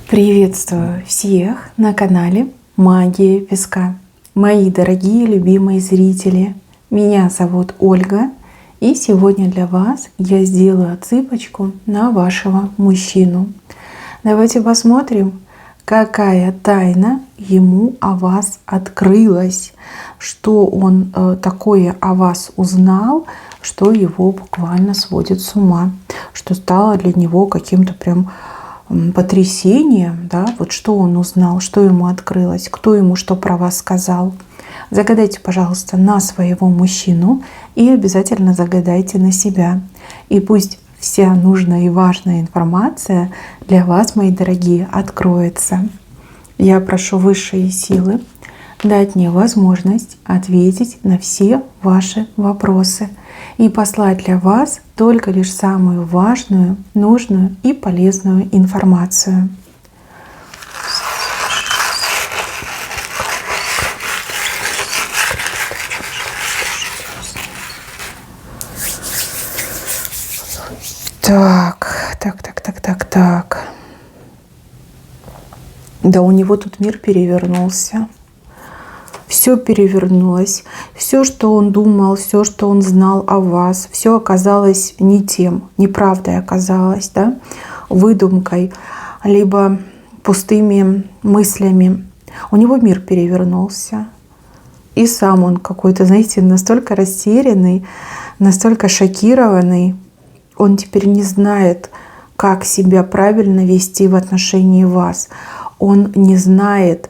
Приветствую всех на канале Магия Песка. Мои дорогие любимые зрители, меня зовут Ольга, и сегодня для вас я сделаю отсыпочку на вашего мужчину. Давайте посмотрим, какая тайна ему о вас открылась, что он такое о вас узнал, что его буквально сводит с ума, что стало для него каким-то прям потрясением, да, вот что он узнал, что ему открылось, кто ему что про вас сказал. Загадайте, пожалуйста, на своего мужчину и обязательно загадайте на себя. И пусть вся нужная и важная информация для вас, мои дорогие, откроется. Я прошу высшие силы дать мне возможность ответить на все ваши вопросы и послать для вас только лишь самую важную, нужную и полезную информацию. Так. Да, у него тут мир перевернулся. Все перевернулось. Все, что он думал, все, что он знал о вас, все оказалось не тем, неправдой оказалось, да? Выдумкой, либо пустыми мыслями. У него мир перевернулся. И сам он какой-то, знаете, настолько растерянный, настолько шокированный. Он теперь не знает, как себя правильно вести в отношении вас. Он не знает,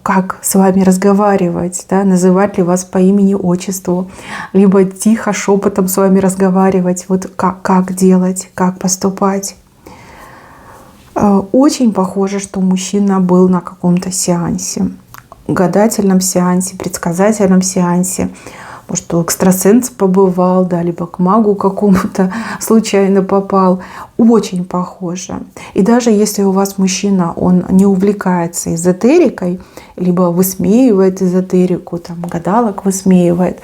как с вами разговаривать, да, называть ли вас по имени-отчеству, либо тихо, шепотом с вами разговаривать, вот как делать, как поступать. Очень похоже, что мужчина был на каком-то сеансе, гадательном сеансе, предсказательном сеансе, может, у экстрасенса побывал, да, либо к магу какому-то случайно попал. Очень похоже. И даже если у вас мужчина, он не увлекается эзотерикой, либо высмеивает эзотерику, там, гадалок высмеивает,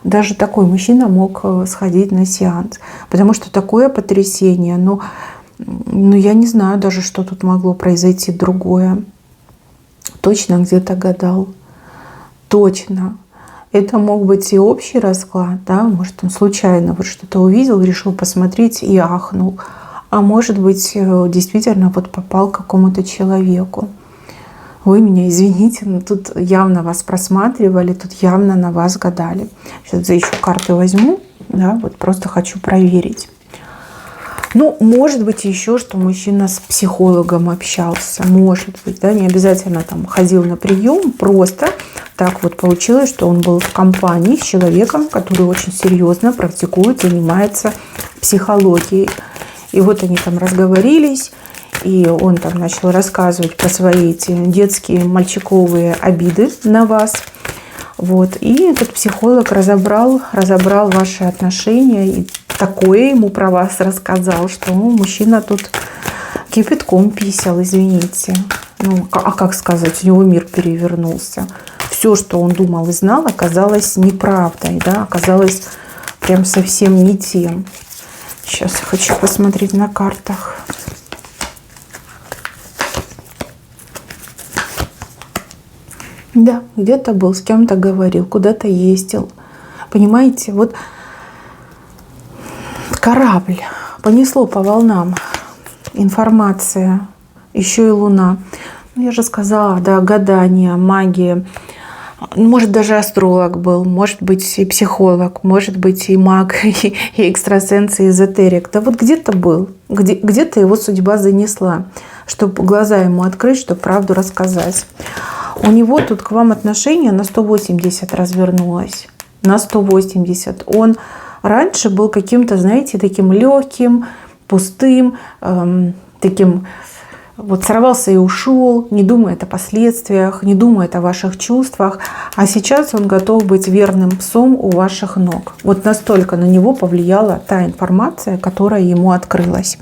даже такой мужчина мог сходить на сеанс. Потому что такое потрясение, но я не знаю даже, что тут могло произойти другое. Точно где-то гадал. Точно. Это мог быть и общий расклад, да, может, он случайно вот что-то увидел, решил посмотреть и ахнул. А может быть, действительно вот попал к какому-то человеку. Вы меня извините, но тут явно вас просматривали, тут явно на вас гадали. Сейчас еще карты возьму, да, вот просто хочу проверить. Ну, может быть, еще, что мужчина с психологом общался, может быть, да, не обязательно там ходил на прием, просто так вот получилось, что он был в компании с человеком, который очень серьезно практикует, занимается психологией. И вот они там разговорились, и он там начал рассказывать про свои эти детские мальчиковые обиды на вас. Вот. И этот психолог разобрал ваши отношения и такое ему про вас рассказал, что мужчина тут кипятком писал, извините. Ну, а как сказать, у него мир перевернулся. Все, что он думал и знал, оказалось неправдой, да, оказалось прям совсем не тем. Сейчас я хочу посмотреть на картах. Да, где-то был, с кем-то говорил, куда-то ездил. Понимаете, вот корабль понесло по волнам, информация, еще и Луна. Ну, я же сказала, да, гадание, магия. Может, даже астролог был, может быть, и психолог, может быть, и маг, и экстрасенс, и эзотерик. Да вот где-то был, где-то его судьба занесла, чтобы глаза ему открыть, чтобы правду рассказать. У него тут к вам отношение на 180 развернулось. На 180. Он раньше был каким-то, знаете, таким легким, пустым, таким вот сорвался и ушел, не думает о последствиях, не думает о ваших чувствах. А сейчас он готов быть верным псом у ваших ног. Вот настолько на него повлияла та информация, которая ему открылась.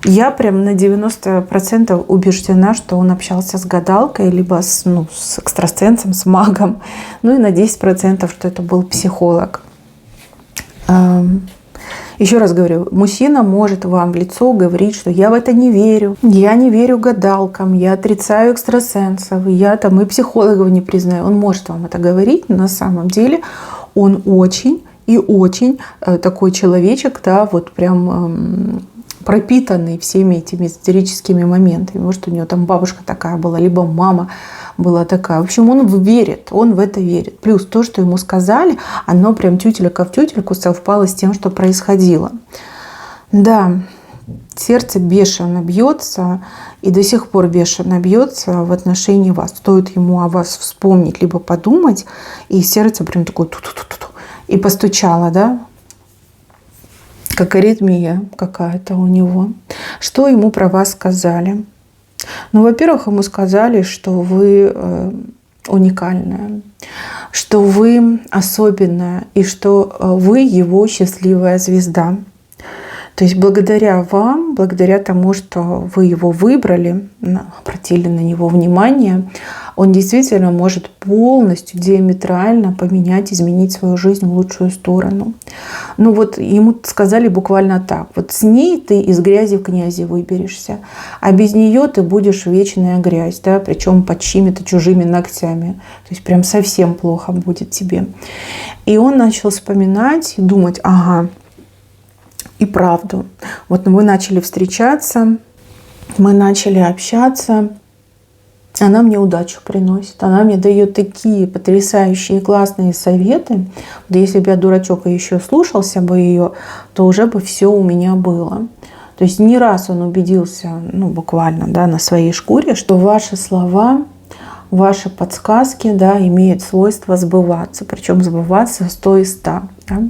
Я прям на 90% убеждена, что он общался с гадалкой, либо с экстрасенсом, с магом. Ну и на 10%, что это был психолог. Еще раз говорю, мужчина может вам в лицо говорить, что я в это не верю, я не верю гадалкам, я отрицаю экстрасенсов, я там и психологов не признаю. Он может вам это говорить, но на самом деле он очень и очень такой человечек, да, вот прям пропитанный всеми этими эзотерическими моментами. Может, у него там бабушка такая была, либо мама была такая. В общем, он верит, он в это верит. Плюс то, что ему сказали, оно прям тютелька в тютельку совпало с тем, что происходило. Да, сердце бешено бьется и до сих пор бешено бьется в отношении вас. Стоит ему о вас вспомнить, либо подумать, и сердце прям такое ту-ту-ту-ту, и постучало, да, как аритмия какая-то у него. Что ему про вас сказали? Ну, во-первых, ему сказали, что вы уникальная, что вы особенная и что вы его счастливая звезда. То есть благодаря вам, благодаря тому, что вы его выбрали, обратили на него внимание, он действительно может полностью, диаметрально поменять, изменить свою жизнь в лучшую сторону. Ну вот ему сказали буквально так. Вот с ней ты из грязи в князи выберешься, а без нее ты будешь вечная грязь, да, причем под чьими-то чужими ногтями. То есть прям совсем плохо будет тебе. И он начал вспоминать и думать, ага, и правду. Вот мы начали встречаться, мы начали общаться. Она мне удачу приносит. Она мне дает такие потрясающие классные советы. Да если бы я, дурачок, еще слушался бы ее, то уже бы все у меня было. То есть не раз он убедился, ну буквально, да, на своей шкуре, что ваши слова, ваши подсказки, да, имеют свойство сбываться. Причем сбываться 100 из 100. Да?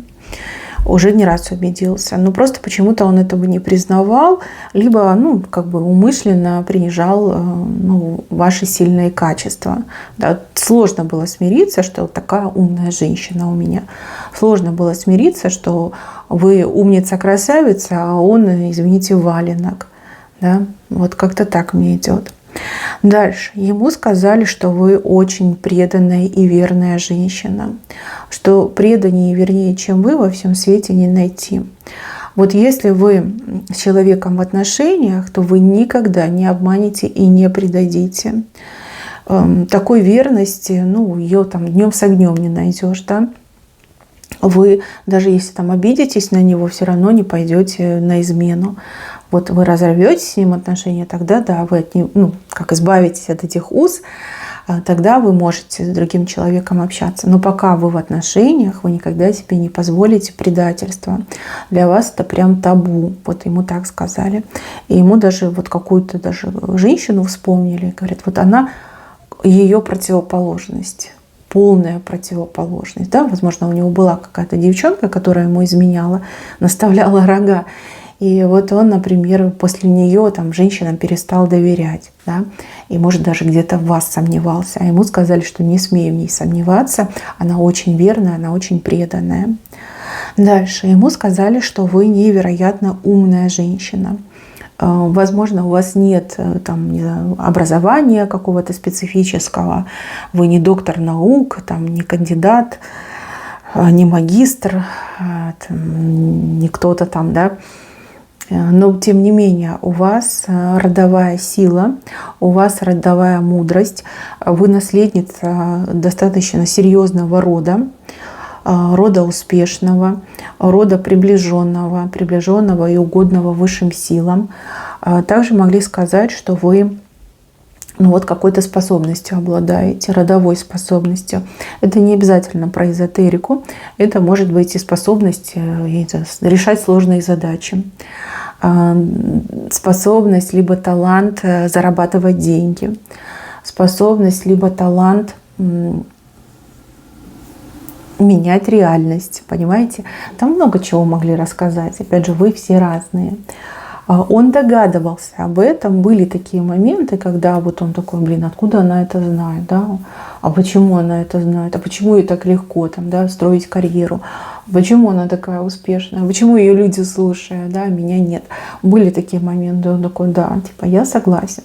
Уже не раз убедился. Но просто почему-то он этого не признавал, либо, ну, как бы умышленно принижал, ну, ваши сильные качества. Да, сложно было смириться, что такая умная женщина у меня. Сложно было смириться, что вы умница-красавица, а он, извините, валенок. Да? Вот как-то так мне идет. Дальше. Ему сказали, что вы очень преданная и верная женщина. Что преданнее и вернее, чем вы, во всем свете не найти. Вот если вы с человеком в отношениях, то вы никогда не обманете и не предадите. Такой верности, ну, ее там днем с огнем не найдешь, да? Вы, даже если там обидитесь на него, все равно не пойдете на измену. Вот вы разорвете с ним отношения, тогда да, вы от него, ну, как избавитесь от этих уз, тогда вы можете с другим человеком общаться. Но пока вы в отношениях, вы никогда себе не позволите предательства. Для вас это прям табу. Вот ему так сказали. И ему даже вот какую-то даже женщину вспомнили. Говорят, вот она, ее противоположность. Полная противоположность. Да? Возможно, у него была какая-то девчонка, которая ему изменяла, наставляла рога. И вот он, например, после нее там, женщинам перестал доверять. Да? И, может, даже где-то в вас сомневался. А ему сказали, что не смей в ней сомневаться. Она очень верная, она очень преданная. Дальше. Ему сказали, что вы невероятно умная женщина. Возможно, у вас нет там, не знаю, образования какого-то специфического. Вы не доктор наук, там, не кандидат, не магистр, не кто-то там, да. Но, тем не менее, у вас родовая сила, у вас родовая мудрость, вы наследница достаточно серьезного рода, рода успешного, рода приближенного и угодного высшим силам. Также могли сказать, что вы, ну, вот какой-то способностью обладаете, родовой способностью. Это не обязательно про эзотерику, это может быть и способность решать сложные задачи, способность либо талант зарабатывать деньги, способность либо талант менять реальность, понимаете? Там много чего могли рассказать. Опять же, вы все разные. Он догадывался об этом. Были такие моменты, когда вот он такой, блин, откуда она это знает, да? А почему она это знает? А почему ей так легко там, да, строить карьеру? Почему она такая успешная? Почему ее люди слушают, да, а меня нет? Были такие моменты, он такой, да, типа, я согласен,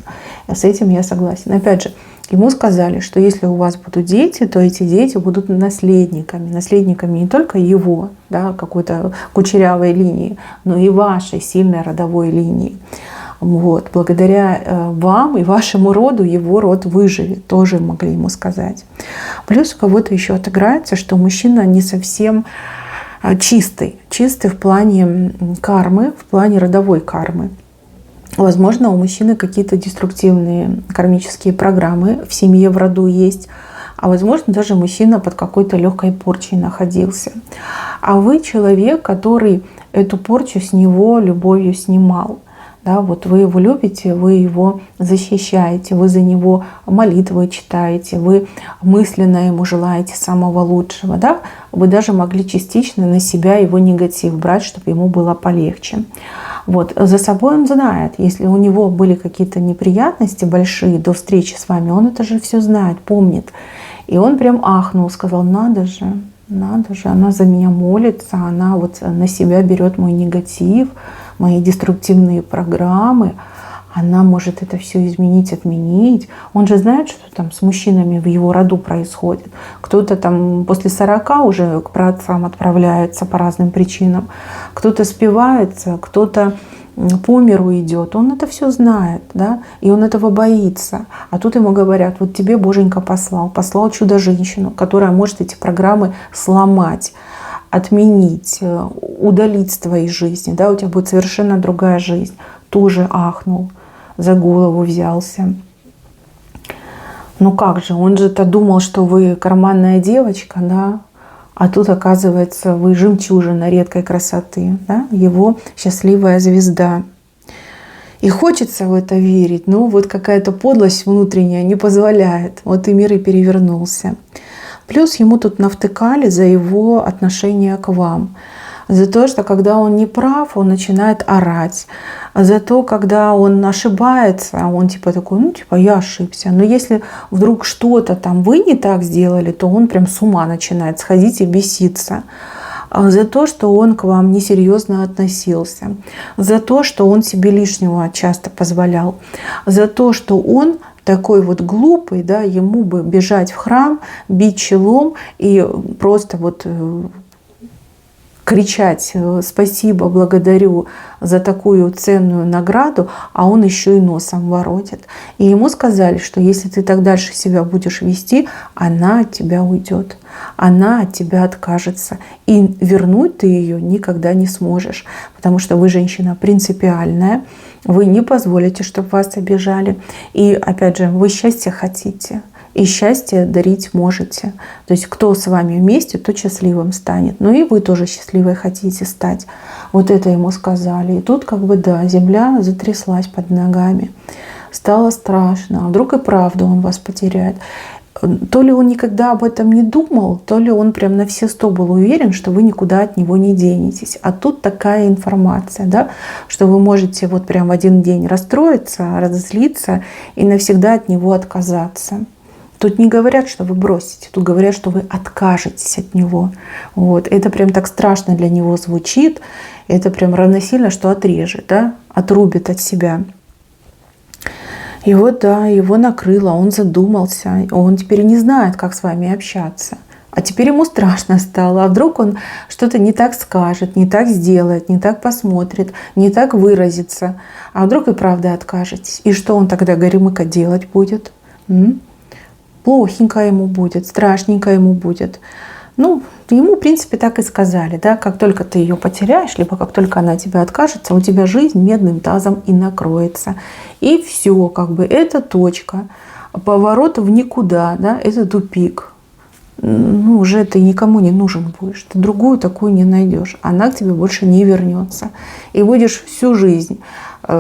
с этим я согласен. Опять же, ему сказали, что если у вас будут дети, то эти дети будут наследниками не только его, да, какой-то кучерявой линии, но и вашей сильной родовой линии. Вот. Благодаря вам и вашему роду его род выживет, тоже могли ему сказать. Плюс у кого-то еще отыграется, что мужчина не совсем чистый в плане кармы, в плане родовой кармы. Возможно, у мужчины какие-то деструктивные кармические программы в семье, в роду есть. А возможно, даже мужчина под какой-то легкой порчей находился. А вы человек, который эту порчу с него любовью снимал. Да, вот вы его любите, вы его защищаете, вы за него молитвы читаете, вы мысленно ему желаете самого лучшего. Да? Вы даже могли частично на себя его негатив брать, чтобы ему было полегче. Вот. За собой он знает, если у него были какие-то неприятности большие до встречи с вами, он это же все знает, помнит. И он прям ахнул, сказал, надо же, она за меня молится, она вот на себя берет мой негатив, мои деструктивные программы, она может это все изменить, отменить. Он же знает, что там с мужчинами в его роду происходит. Кто-то там после 40 уже к праотцам отправляется по разным причинам, кто-то спивается, кто-то по миру идет. Он это все знает, да, и он этого боится. А тут ему говорят, вот тебе Боженька послал чудо-женщину, которая может эти программы сломать, отменить, удалить с твоей жизни, да, у тебя будет совершенно другая жизнь. Тоже ахнул, за голову взялся. Ну как же, он же-то думал, что вы карманная девочка, да, а тут, оказывается, вы жемчужина редкой красоты, да, его счастливая звезда. И хочется в это верить, но вот какая-то подлость внутренняя не позволяет. Вот и мир и перевернулся. Плюс ему тут навтыкали за его отношение к вам. За то, что когда он не прав, он начинает орать. За то, когда он ошибается, он типа такой, ну типа я ошибся. Но если вдруг что-то там вы не так сделали, то он прям с ума начинает сходить и беситься. За то, что он к вам несерьезно относился. За то, что он себе лишнего часто позволял. За то, что он такой вот глупый, да, ему бы бежать в храм, бить челом и просто вот кричать «спасибо, благодарю за такую ценную награду», а он еще и носом воротит. И ему сказали, что если ты так дальше себя будешь вести, она от тебя уйдет, она от тебя откажется. И вернуть ты ее никогда не сможешь, потому что вы женщина принципиальная, вы не позволите, чтобы вас обижали. И опять же, вы счастья хотите. И счастье дарить можете. То есть кто с вами вместе, тот счастливым станет. Ну и вы тоже счастливой хотите стать. Вот это ему сказали. И тут как бы да, земля затряслась под ногами. Стало страшно. А вдруг и правда он вас потеряет. То ли он никогда об этом не думал, то ли он прям на все 100 был уверен, что вы никуда от него не денетесь. А тут такая информация, да, что вы можете вот прям в один день расстроиться, разозлиться и навсегда от него отказаться. Тут не говорят, что вы бросите, тут говорят, что вы откажетесь от него. Вот. Это прям так страшно для него звучит. Это прям равносильно, что отрежет, да? Отрубит от себя. И вот да, его накрыло, он задумался. Он теперь не знает, как с вами общаться. А теперь ему страшно стало. А вдруг он что-то не так скажет, не так сделает, не так посмотрит, не так выразится. А вдруг и правда откажетесь. И что он тогда горемыка делать будет? Плохенько ему будет, страшненько ему будет. Ну, ему, в принципе, так и сказали, да, как только ты ее потеряешь, либо как только она тебя откажется, у тебя жизнь медным тазом и накроется. И все, как бы, это точка. Поворот в никуда, да, это тупик. Ну, уже ты никому не нужен будешь. Ты другую такую не найдешь. Она к тебе больше не вернется. И будешь всю жизнь,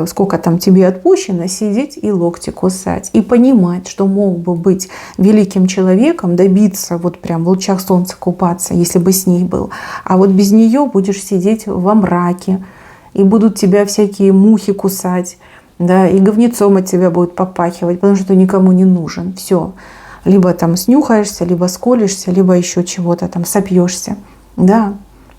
сколько там тебе отпущено, сидеть и локти кусать. И понимать, что мог бы быть великим человеком, добиться вот прям в лучах солнца купаться, если бы с ней был. А вот без нее будешь сидеть во мраке. И будут тебя всякие мухи кусать. Да, и говнецом от тебя будут попахивать, потому что ты никому не нужен. Все. Либо там снюхаешься, либо сколешься, либо еще чего-то там сопьешься. Да.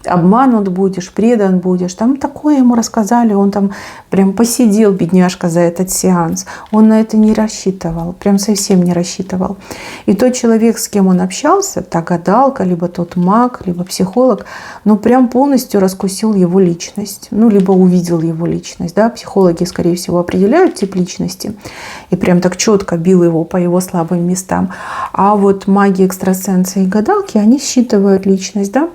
обманут будешь, предан будешь. Там такое ему рассказали, он там прям посидел, бедняжка, за этот сеанс. Он на это не рассчитывал, прям совсем не рассчитывал. И тот человек, с кем он общался, та гадалка, либо тот маг, либо психолог, ну прям полностью раскусил его личность, ну либо увидел его личность. Да? Психологи, скорее всего, определяют тип личности и прям так четко бил его по его слабым местам. А вот маги, экстрасенсы и гадалки, они считывают личность, да?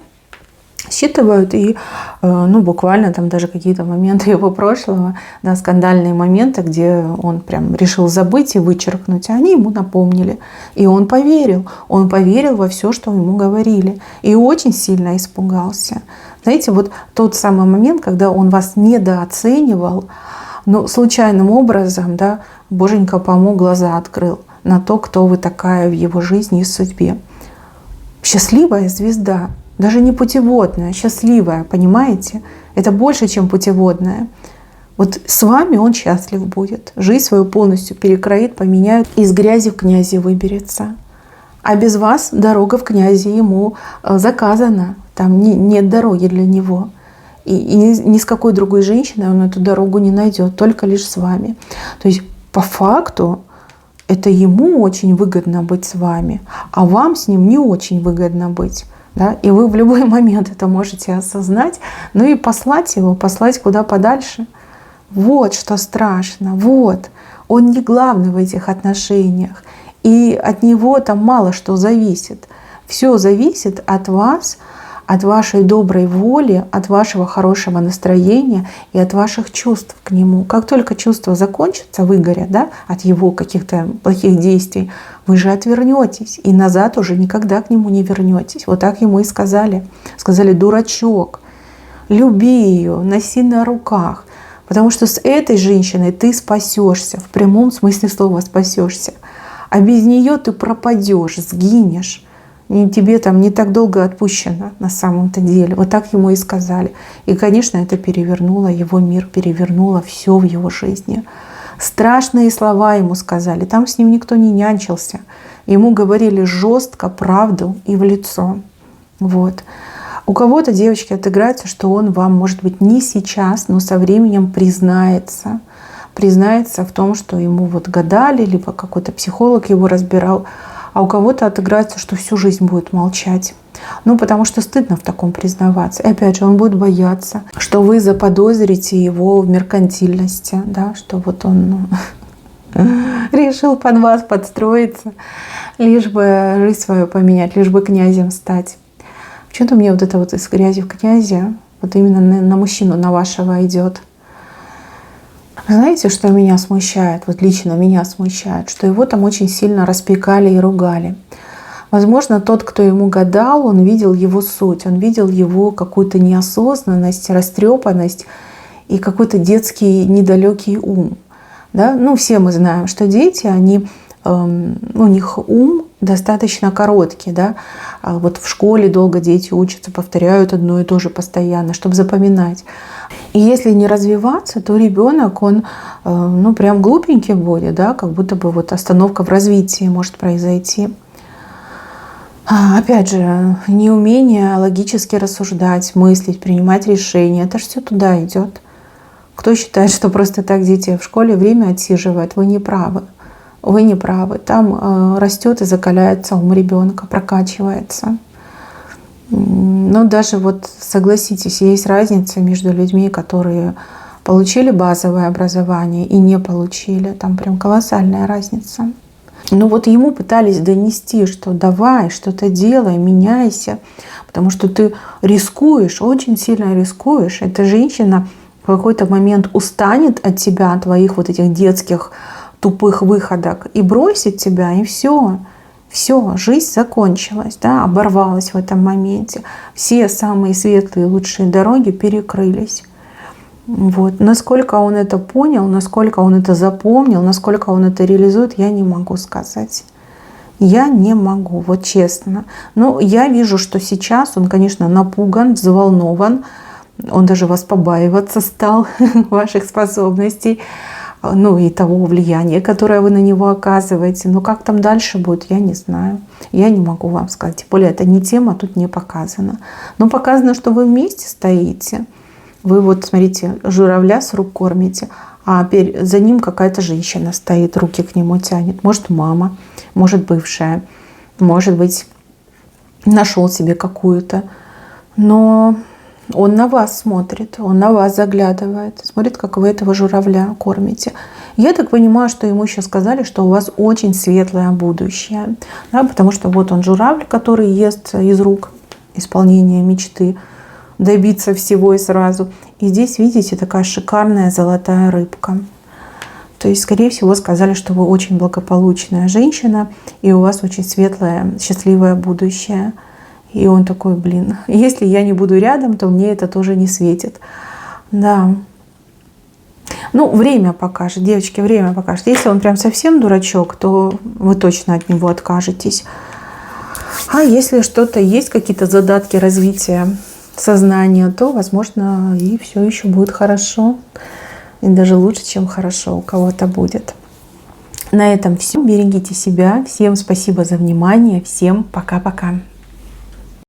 Считывают и ну, буквально там даже какие-то моменты его прошлого, да, скандальные моменты, где он прям решил забыть и вычеркнуть, а они ему напомнили. И он поверил во все, что ему говорили. И очень сильно испугался. Знаете, вот тот самый момент, когда он вас недооценивал, но случайным образом, да, Боженька помог, глаза открыл на то, кто вы такая в его жизни и судьбе. Счастливая звезда. Даже не путеводная, счастливая, понимаете? Это больше, чем путеводная. Вот с вами он счастлив будет. Жизнь свою полностью перекроит, поменяет. Из грязи в князи выберется. А без вас дорога в князи ему заказана. Там нет дороги для него. И ни с какой другой женщиной он эту дорогу не найдет. Только лишь с вами. То есть по факту это ему очень выгодно быть с вами. А вам с ним не очень выгодно быть. Да? И вы в любой момент это можете осознать, ну и послать его, послать куда подальше. Вот что страшно, вот. Он не главный в этих отношениях. И от него там мало что зависит. Все зависит от вас, от вашей доброй воли, от вашего хорошего настроения и от ваших чувств к нему. Как только чувства закончатся, выгорят, да, от его каких-то плохих действий, вы же отвернетесь и назад уже никогда к нему не вернетесь. Вот так ему и сказали. Сказали: дурачок, люби ее, носи на руках. Потому что с этой женщиной ты спасешься, в прямом смысле слова спасешься. А без нее ты пропадешь, сгинешь. И тебе там не так долго отпущено на самом-то деле. Вот так ему и сказали. И, конечно, это перевернуло его мир, перевернуло все в его жизни. Страшные слова ему сказали. Там с ним никто не нянчился. Ему говорили жестко правду и в лицо. Вот. У кого-то, девочки, отыграется, что он вам, может быть, не сейчас, но со временем признается. Признается в том, что ему вот гадали, либо какой-то психолог его разбирал. А у кого-то отыграется, что всю жизнь будет молчать. Ну, потому что стыдно в таком признаваться. И опять же, он будет бояться, что вы заподозрите его в меркантильности, да, что вот он решил под вас подстроиться, лишь бы жизнь свою поменять, лишь бы князем стать. Почему-то мне вот это вот из грязи в князи, вот именно на мужчину, на вашего идет. Знаете, что меня смущает? Вот лично меня смущает, что его там очень сильно распекали и ругали. Возможно, тот, кто ему гадал, он видел его суть, он видел его какую-то неосознанность, растрепанность и какой-то детский недалекий ум. Да? Ну, все мы знаем, что дети, они, у них ум достаточно короткий. Да? А вот в школе долго дети учатся, повторяют одно и то же постоянно, чтобы запоминать. И если не развиваться, то ребенок, он ну, прям глупенький будет, да? Как будто бы вот остановка в развитии может произойти. Опять же, неумение логически рассуждать, мыслить, принимать решения, это же все туда идет. Кто считает, что просто так дети в школе время отсиживают, вы не правы. Вы не правы. Там растет и закаляется ум ребенка, прокачивается. Но даже вот согласитесь, есть разница между людьми, которые получили базовое образование и не получили. Там прям колоссальная разница. Но вот ему пытались донести, что давай, что-то делай, меняйся, потому что ты рискуешь, очень сильно рискуешь. Эта женщина в какой-то момент устанет от тебя, от твоих вот этих детских тупых выходок и бросит тебя, и все. Все, жизнь закончилась, да, оборвалась в этом моменте. Все самые светлые, лучшие дороги перекрылись. Вот. Насколько он это понял, насколько он это запомнил, насколько он это реализует, я не могу сказать. Я не могу, вот честно. Но я вижу, что сейчас он, конечно, напуган, взволнован. Он даже вас побаиваться стал, ваших способностей. ну и того влияния, которое вы на него оказываете. Но как там дальше будет, я не знаю. Я не могу вам сказать. Тем более это не тема, тут не показано. Но показано, что вы вместе стоите. Вы вот, смотрите, журавля с рук кормите, а за ним какая-то женщина стоит, руки к нему тянет. Может, мама, может, бывшая, может быть, нашел себе какую-то. Но он на вас смотрит, он на вас заглядывает, смотрит, как вы этого журавля кормите. Я так понимаю, что ему еще сказали, что у вас очень светлое будущее. Да, потому что вот он журавль, который ест из рук исполнение мечты, добиться всего и сразу. И здесь, видите, такая шикарная золотая рыбка. То есть, скорее всего, сказали, что вы очень благополучная женщина, и у вас очень светлое, счастливое будущее. И он такой, блин, если я не буду рядом, то мне это тоже не светит. Да. Ну, время покажет, девочки, время покажет. Если он прям совсем дурачок, то вы точно от него откажетесь. А если что-то есть, какие-то задатки развития сознания, то, возможно, и все еще будет хорошо. И даже лучше, чем хорошо у кого-то будет. На этом все. Берегите себя. Всем спасибо за внимание. Всем пока-пока.